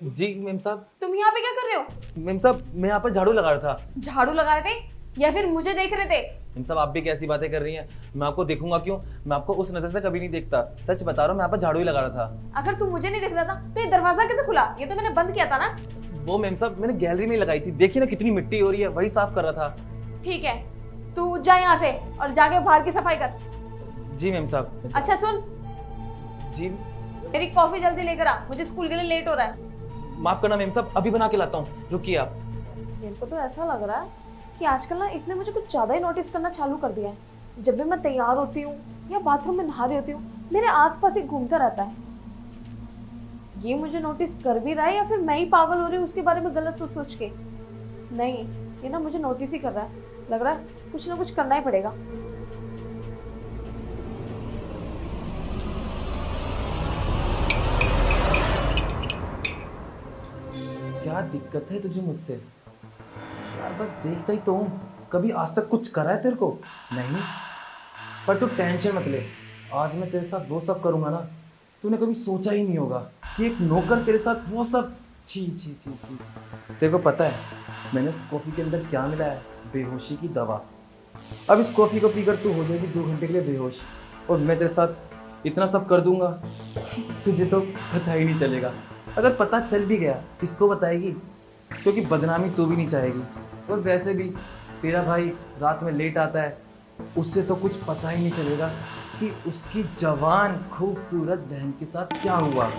जी ma'am साहब। तुम यहाँ पे क्या कर रहे हो? मेम साहब मैं यहाँ पर झाड़ू लगा रहा था। झाड़ू लगा रहे थे या फिर मुझे देख रहे थे? मेम साहब आप भी कैसी बातें कर रही हैं? मैं आपको देखूंगा क्यों? मैं आपको उस नजर से कभी नहीं देखता। सच बता रहा हूँ, मैं यहाँ पर झाड़ू ही लगा रहा था। अगर तू मुझे नहीं देख रहा था तो ये दरवाजा कैसे खुला? ये तो मैंने बंद किया था ना। वो मेम साहब मैंने गैलरी में ही लगाई थी, देखिए ना कितनी मिट्टी हो रही है, वही साफ कर रहा था। ठीक है, तू जा यहाँ से और जाके बाहर की सफाई कर। जी मेम साहब। अच्छा सुन, जी मेरी कॉफी जल्दी लेकर आ, मुझे स्कूल के लिए लेट हो रहा है। माफ करना मेम साहब, अभी बना के लाता हूँ, रुकिए आप। मेरे को तो ऐसा लग रहा है कि आजकल ना इसने मुझे कुछ ज्यादा ही नोटिस करना चालू कर दिया है। जब भी मैं तैयार होती हूँ या बाथरूम में नहा रही होती हूँ, मेरे आसपास ही घूमता रहता है। ये मुझे नोटिस कर भी रहा है या फिर मैं ही पागल हो रही हूँ उसके बारे में गलत सोच सोच के? नहीं, ये ना मुझे नोटिस ही कर रहा है। लग रहा है कुछ ना कुछ करना ही पड़ेगा। क्या दिक्कत है तुझे मुझसे यार? बस देखता ही तो हूँ, कभी आज तक कुछ करा है तेरे को? नहीं, पर तू टेंशन मत ले, आज मैं तेरे साथ वो सब करूंगा ना तूने कभी सोचा ही नहीं होगा कि एक नौकर तेरे साथ वो सब। छी छी छी छी। तेरे को पता है मैंने इस कॉफी के अंदर क्या मिलाया है? बेहोशी की दवा। अब इस कॉफी को पीकर तू हो जाएगी 2 घंटे के लिए बेहोश, और मैं तेरे साथ इतना सब कर दूंगा तुझे तो पता ही नहीं चलेगा। अगर पता चल भी गया किसको बताएगी? क्योंकि बदनामी तू भी नहीं चाहेगी, और वैसे भी तेरा भाई रात में लेट आता है, उससे तो कुछ पता ही नहीं चलेगा कि उसकी जवान खूबसूरत बहन के साथ क्या हुआ।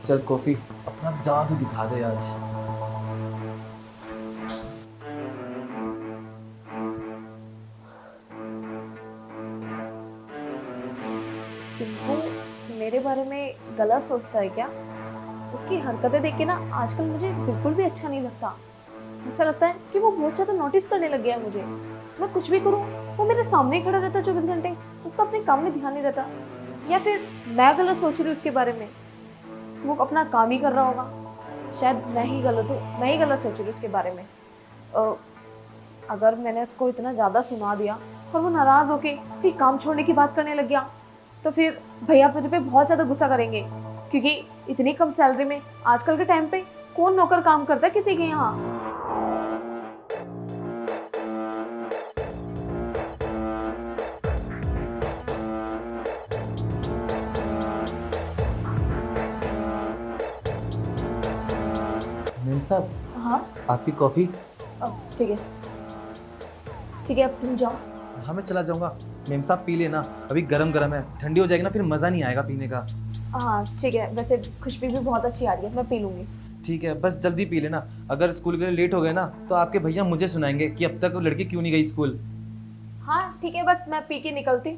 चल कॉफी, अपना जादू दिखा दे आज। वो मेरे बारे में गलत सोचता है क्या? उसकी हरकतें देख के ना आजकल मुझे बिल्कुल भी अच्छा नहीं लगता। ऐसा लगता है कि वो बहुत ज्यादा नोटिस करने लग गया है मुझे। मैं कुछ भी करूं वो मेरे सामने ही खड़ा रहता है 24 घंटे। उसका अपने काम में ध्यान नहीं रहता, या फिर मैं गलत सोच रही हूँ उसके बारे में? वो अपना काम ही कर रहा होगा। शायद मैं ही गलत हूँ, मैं ही गलत सोच रही हूँ उसके बारे में। अगर मैंने उसको इतना ज़्यादा सुना दिया और वो नाराज़ होके फिर काम छोड़ने की बात करने लग गया, तो फिर भैया मुझे पे बहुत ज़्यादा गुस्सा करेंगे। क्योंकि इतनी कम सैलरी में आजकल के टाइम पे कौन नौकर काम करता है किसी के यहाँ? मेम साहब हाँ आपकी कॉफी। ठीक है, ठीक है, अब तुम जाओ। हाँ मैं चला जाऊंगा। मेम साहब पी लेना, अभी गरम गरम है, ठंडी हो जाएगी ना फिर मज़ा नहीं आएगा पीने का। हाँ ठीक है, वैसे खुशबू भी बहुत अच्छी आ रही है, मैं पी लूंगी। ठीक है, बस जल्दी पी लेना। अगर स्कूल के लिए लेट हो गए ना तो आपके भैया मुझे सुनाएंगे कि अब तक वो लड़की क्यों नहीं गई स्कूल। हाँ ठीक है, बस मैं पी के निकलती।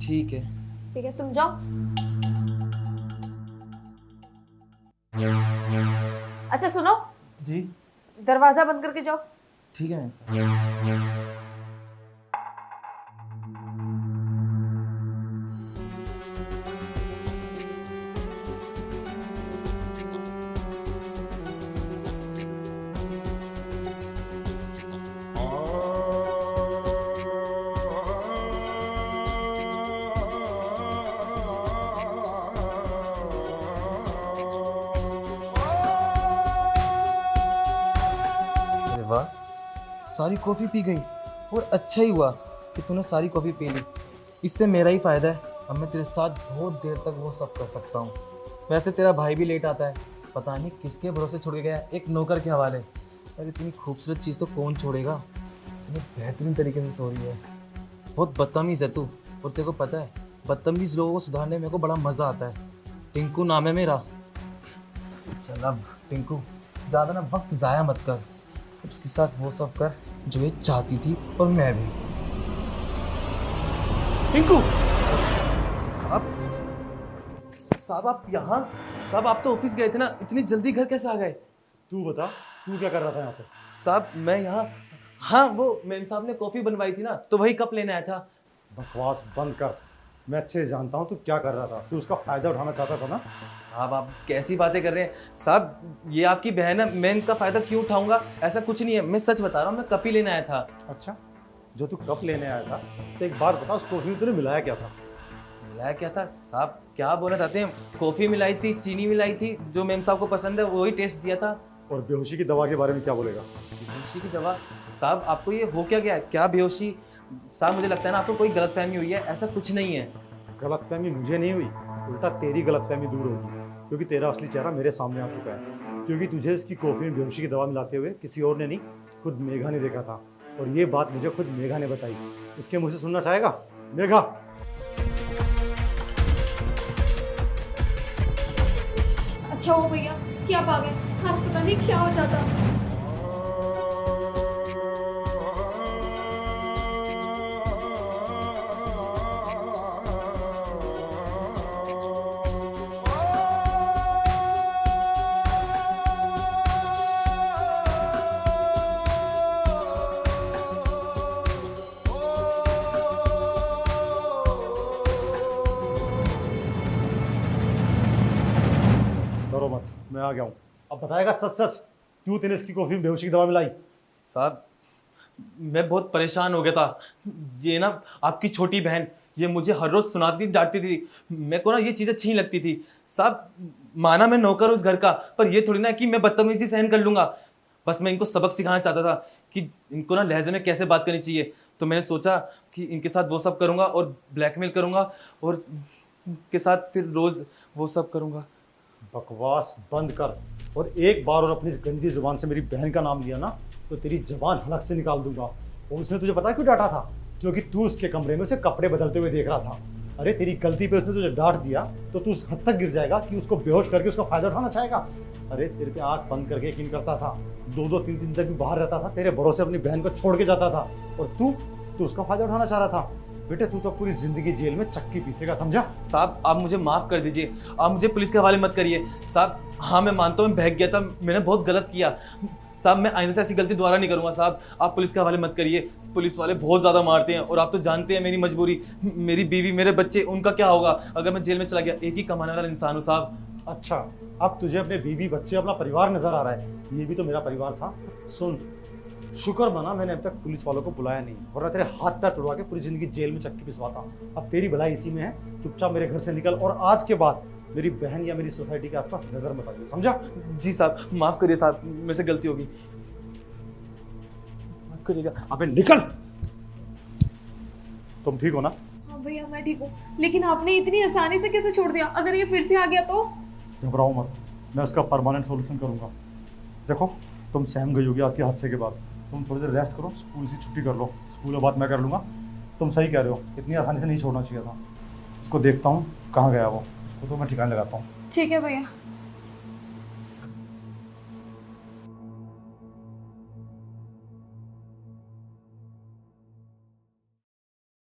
ठीक है। ठीक है, तुम जाओ। अच्छा सुनो, जी दरवाजा बंद करके जाओ। ठीक है मेम साहब। अरे वाह, सारी कॉफ़ी पी गई, और अच्छा ही हुआ कि तूने सारी कॉफ़ी पी ली। इससे मेरा ही फ़ायदा है, अब मैं तेरे साथ बहुत देर तक वो सब कर सकता हूँ। वैसे तेरा भाई भी लेट आता है, पता नहीं किसके भरोसे छोड़ के गया है, एक नौकर के हवाले। अरे इतनी खूबसूरत चीज़ तो कौन छोड़ेगा? इतनी बेहतरीन तरीके से सो रही है। बहुत बदतमीज़ है तू, और तेरे को पता है बदतमीज़ लोगों को सुधारने में मेरे को बड़ा मज़ा आता है। टिंकू नाम है मेरा। चल अब टिंकू, ज़्यादा ना वक्त ज़ाया मत कर, उसके साथ वो सब कर जो ये चाहती थी, और मैं भी। टिंकू साहब, साहब आप यहाँ? साहब आप तो ऑफिस गए थे ना, इतनी जल्दी घर कैसे आ गए? तू बता, तू क्या कर रहा था यहाँ पे? साहब मैं यहाँ, हाँ वो मैम साहब ने कॉफ़ी बनवाई थी ना, तो वही कप लेने आया था। बकवास बंद कर, मैं अच्छे से जानता हूँ तू क्या कर रहा था। तू उसका फायदा उठाना चाहता था ना? साहब आप कैसी बातें कर रहे हैं? साहब ये आपकी बहन है, मैं इनका फ़ायदा क्यों उठाऊंगा? ऐसा कुछ नहीं है, मैं सच बता रहा हूँ, मैं कप ही लेने आया था। अच्छा, जो तू कप लेने आया था, तो एक बात बता, उस कॉफी में तूने मिलाया क्या था? मिलाया क्या था साहब? क्या बोलना चाहते हैं? कॉफी मिलाई थी, चीनी मिलाई थी, जो मेम साहब को पसंद है वही टेस्ट दिया था। और बेहोशी की दवा के बारे में क्या बोलेगा? बेहोशी की दवा? साहब आपको ये हो क्या गया? क्या बेहोशी? साहब मुझे लगता है ना आपको कोई गलतफहमी हुई है, ऐसा कुछ नहीं है। गलतफहमी मुझे नहीं हुई, उल्टा तेरी गलतफहमी दूर होगी, क्योंकि तेरा असली चेहरा मेरे सामने आ चुका है। क्योंकि तुझे इसकी कॉफी में बेहोशी की दवा मिलाते हुए किसी और ने नहीं, खुद मेघा ने देखा था। और ये बात मुझे खुद मेघा ने बताई। उसके मुंह से सुनना चाहेगा? मेघा। अच्छा हो भैया कि आप आ गए, आज पता नहीं क्या हो जाता। डरो मत, मैं आ गया हूँ। अब बताएगा सच सच, क्यों तूने इसकी कॉफी में बेहोशी की दवा मिलाई? साहब मैं बहुत परेशान हो गया था। ये ना आपकी छोटी बहन ये मुझे हर रोज सुनाती थी, डांटती थी। मेरे को ना ये चीज़ अच्छी नहीं लगती थी। साहब माना मैं नौकर हूँ उस घर का, पर ये थोड़ी ना कि मैं बदतमीजी सहन कर लूंगा। बस मैं इनको सबक सिखाना चाहता था कि इनको ना लहजे में कैसे बात करनी चाहिए। तो मैंने सोचा कि इनके साथ वो सब करूंगा और ब्लैकमेल करूंगा और इनके साथ फिर रोज वो सब करूंगा। बकवास बंद कर, और एक बार और अपनी इस गंदी जुबान से मेरी बहन का नाम लिया ना तो तेरी जुबान हलक से निकाल दूंगा। और उसने तुझे पता है क्यों डांटा था? क्योंकि तू उसके कमरे में उसे कपड़े बदलते हुए देख रहा था। अरे तेरी गलती पे उसने तुझे डांट दिया तो तू उस हद तक गिर जाएगा कि उसको बेहोश करके उसका फायदा उठाना चाहेगा। अरे तेरे पे आंख बंद करके यकीन करता था, 2-2 3-3 तक भी बाहर रहता था, तेरे भरोसे अपनी बहन को छोड़ के जाता था, और तू उसका फायदा उठाना चाह रहा था। बेटे तू तो पूरी जिंदगी जेल में चक्की पीसेगा, समझा? साहब आप मुझे माफ कर दीजिए, आप मुझे पुलिस के हवाले मत करिए। साहब हाँ मैं मानता हूँ मैं बहक गया था, मैंने बहुत गलत किया। साहब मैं आइंदा से ऐसी गलती दोबारा नहीं करूंगा। साहब आप पुलिस के हवाले मत करिए, पुलिस वाले बहुत ज़्यादा मारते हैं और आप तो जानते हैं मेरी मजबूरी, मेरी बीवी मेरे बच्चे, उनका क्या होगा अगर मैं जेल में चला गया? एक ही कमाने वाला इंसान हूँ साहब। अच्छा, अब तुझे अपने बीवी बच्चे अपना परिवार नजर आ रहा है। ये भी तो मेरा परिवार था। सुन, शुक्र मना मैंने अब तक पुलिस वालों को बुलाया नहीं, वरना तेरे हाथ पैर तुड़वा के पूरी जिंदगी जेल में चक्की पिसवाता। अब तेरी भलाई इसी में है, चुपचाप मेरे घर से निकल और आज के बाद मेरी बहन या मेरी सोसाइटी के आसपास नजर मत आइए, समझा? जी साहब माफ करिए साहब, मेरे से गलती होगी, माफ करिएगा। अबे निकल। तुम ठीक हो ना? हाँ भैया मैं ठीक हूँ, लेकिन आपने इतनी आसानी से कैसे छोड़ दिया? अगर ये फिर से आ गया तो? घबराओ मत, मैं उसका परमानेंट सोल्यूशन करूंगा। देखो तुम सहम गई होगी आज के हादसे के बाद, तुम थोड़ी देर रेस्ट करो, स्कूल से छुट्टी कर लो, स्कूल में बात मैं कर लूँगा। तुम सही कह रहे हो, इतनी आसानी से नहीं छोड़ना चाहिए था। उसको देखता हूँ कहाँ गया वो, उसको तो मैं ठिकाने लगाता हूँ। ठीक है भैया।